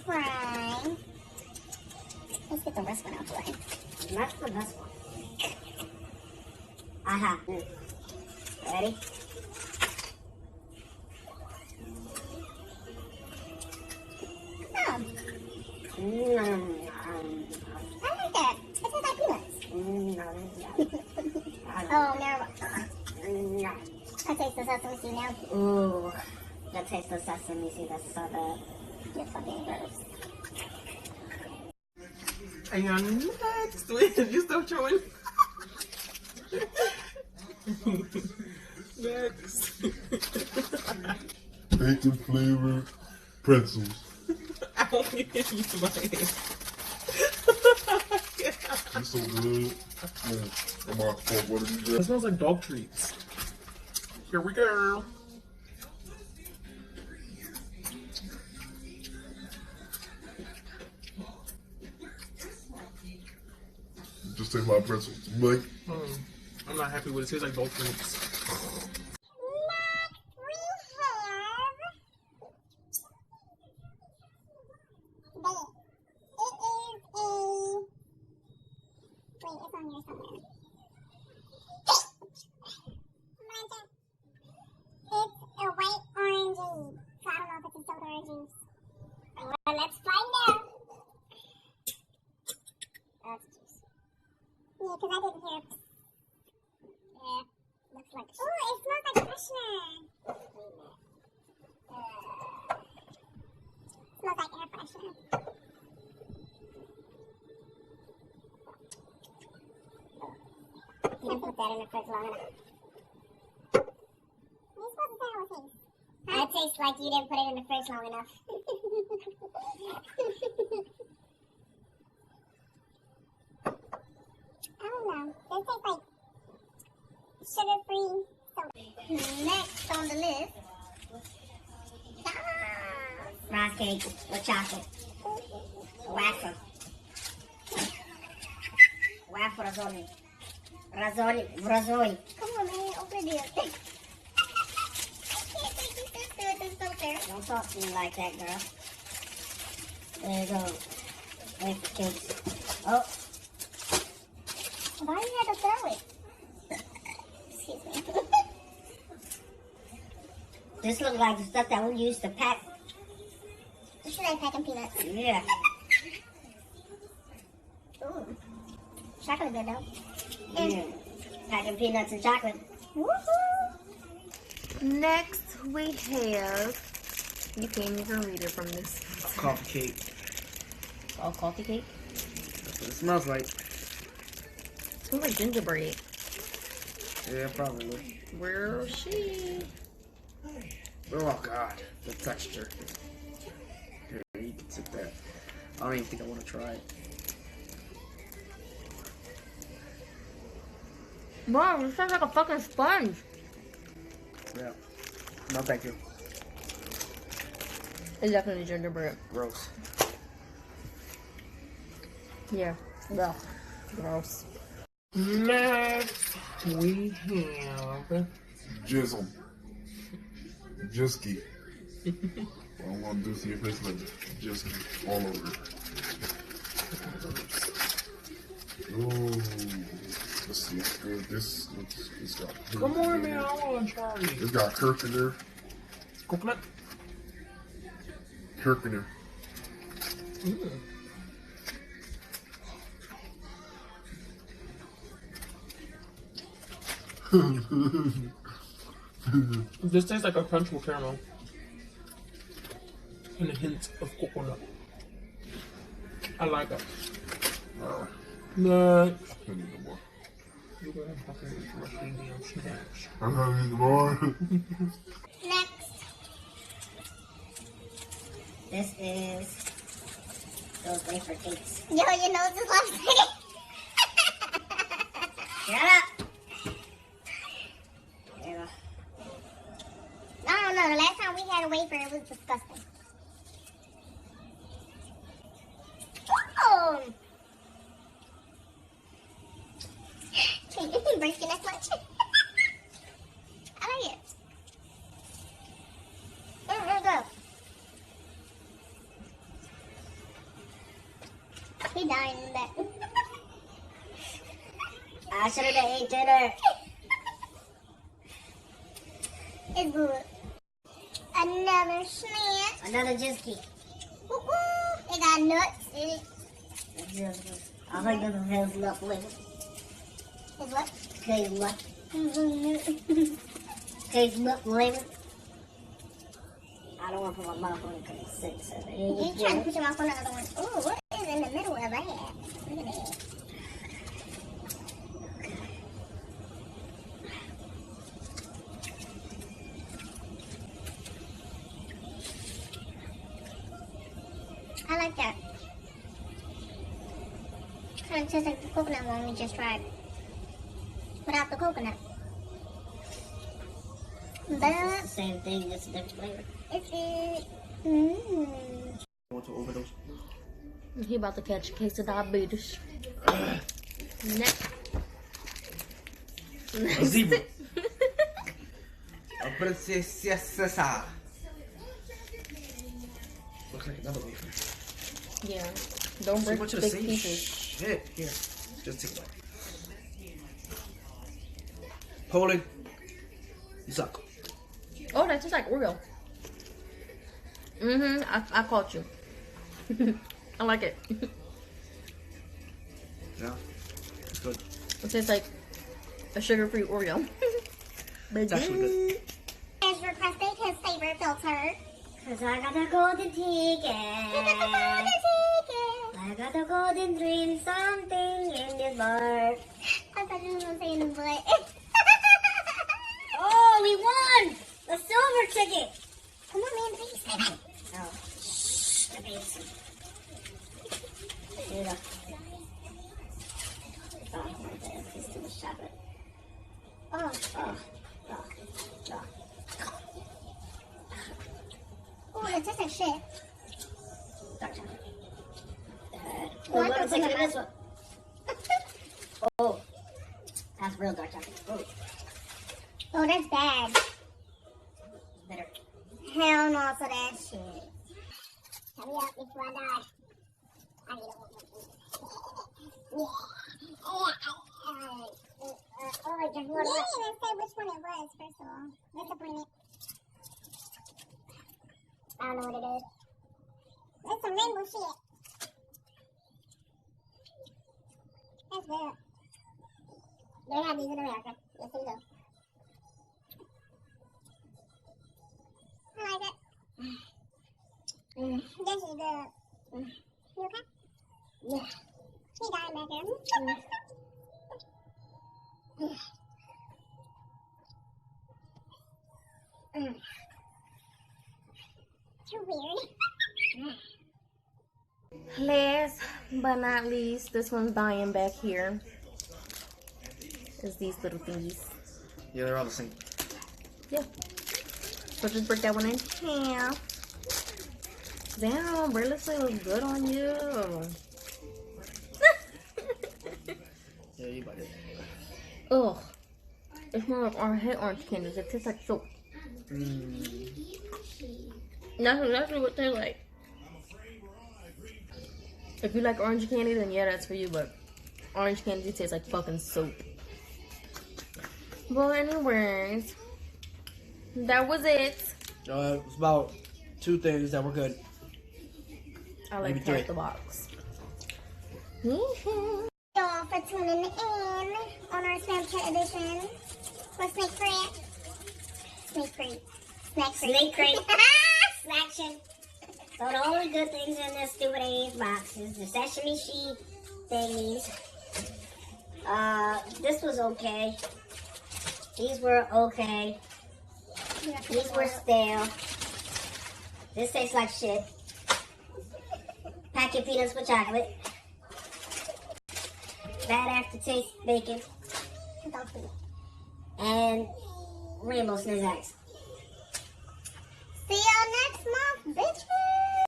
try. Let's get the rest one out the way. That's the best one. Aha. Ready? Oh. I like that. It tastes like peanuts. Oh, no. I taste the sesame seed now. Ooh. That taste of sesame seed. That's so good. You're fucking gross. And next, you still chewing? Next. Bacon flavored pretzels. I only use my hand. It's so good. I'm off for what is It that? smells like dog treats. Here we go. Just taste like pretzels. But I'm not happy with it. It tastes like dog treats. Let's find out. That's juice. Yeah, because I didn't hear. Yeah, looks like. Oh, it smells like freshener. Smells like air freshener. You didn't put that in the fridge long enough. You're supposed to say how it tastes. It tastes like you didn't put it in the fridge long enough. I don't know. This tastes like sugar-free soda. Next on the list. Rice cake with chocolate. Waffle. Waffle razzoli. Razzoli. Come on, man. Open it. I can't take you serious. This is so fair. Don't talk to me like that, girl. There you go. Wait for cakes. Oh. Why you had to throw it? Excuse me. This looks like the stuff that we used to pack. You should like packing peanuts. Yeah. Ooh. Chocolate good though. Yeah. Packing peanuts and chocolate. Woohoo! Next, we have. You can't even read it from this. Coffee cake. Oh, coffee cake? That's what it smells like. It smells like gingerbread. Yeah, probably. Where is she? Oh god, the texture. Here, you can sip that. I don't even think I want to try it. Mom, it sounds like a fucking sponge. Yeah. No, thank you. It's definitely gingerbread. Gross. Yeah. Ugh. Gross. Next, we have Jizzle. Jiski. I'm gonna do see if it's like Jiski all over it. Ooh. Let's see, it's good. This looks, it's got. Come on, man, I want to try it. It's got Kirk in there. Coconut? Kirk in there. This tastes like a crunch with caramel. And a hint of coconut. I like it. Next. I need no more. You're gonna fucking rush me damn snacks. I'm gonna need more. Next. This is those wafer cakes. Yo, your nose is lopsided. Shut up! There you go. No. The last time we had a wafer, it was disgusting. Oh! Can you break your neck much? I like it. There we go. He dying in the back. I should have ate dinner. It's good. Another snack. Another Jiski. It got nuts in it. I think this is hazelnut flavor. It's what? Hazelnut. Hazelnut flavor. I don't want to put my mouth on it because it's sick. So You trying to put your mouth on the other one. Oh, what is in the middle of that? Look at that. I like that. Kind of tastes like the coconut one we just tried. Without the coconut. it's But the same thing, just a different flavor. it's good. Mmm. Want to overdose? He about to catch a case of diabetes. Next. A zebra. A princesa. Looks like another wafer. Yeah. Don't So break much of the the big same pieces. shit. Here, just take one. Poland, you suck. Oh, that's just like Oreo. I caught you. I like it. Yeah, it's good. It tastes like a sugar-free Oreo. But It's actually good. Has requested his favorite filter. Because I got the golden ticket. I got the golden dream, something in this bar. I thought you were going to say in the butt. Oh, we won! The silver ticket! Come on, man, please. Oh, shh, the baby. Here you go. Oh, my God, it's too much chocolate. Oh, Oh, oh, oh. oh, it tastes like shit. Dark chocolate. Oh, I What thought was like it was this one? Oh, that's real dark chocolate. Oh, Oh, that's bad. better. Hell no to that shit. Hurry up before I die. I need a Oh, I just want to. You didn't even say which one it was, first of all. Disappointment. I don't know what it is. It's some rainbow shit. That's good. They have these in America. Yes, they do. I like it. This is good. You okay? Yeah. He died back there. Too weird. Last but not least, this one's dying back here. Is these little thingies. Yeah, they're all the same. Yeah. So just break that one in half. Damn, realistically looks good on you. Yeah, you bite it. Ugh. It smells like orange candies. It tastes like soap. That's exactly what they like. If you like orange candy, then yeah, that's for you. But orange candy tastes like fucking soap. Well, anyways, that was it. It was about 2 things that were good. I like Maybe 3. half the box. Y'all for tuning in on our Snapchat edition for SnackCrate. SnackCrate. SnackCrate. Snaction. So the only good things in this stupid ass box is the sesame seed thingies. This was okay. These were okay. These were stale. This tastes like shit. Packet peanuts with chocolate. Bad aftertaste bacon. And rainbow snizzaks. See y'all next month, bitches.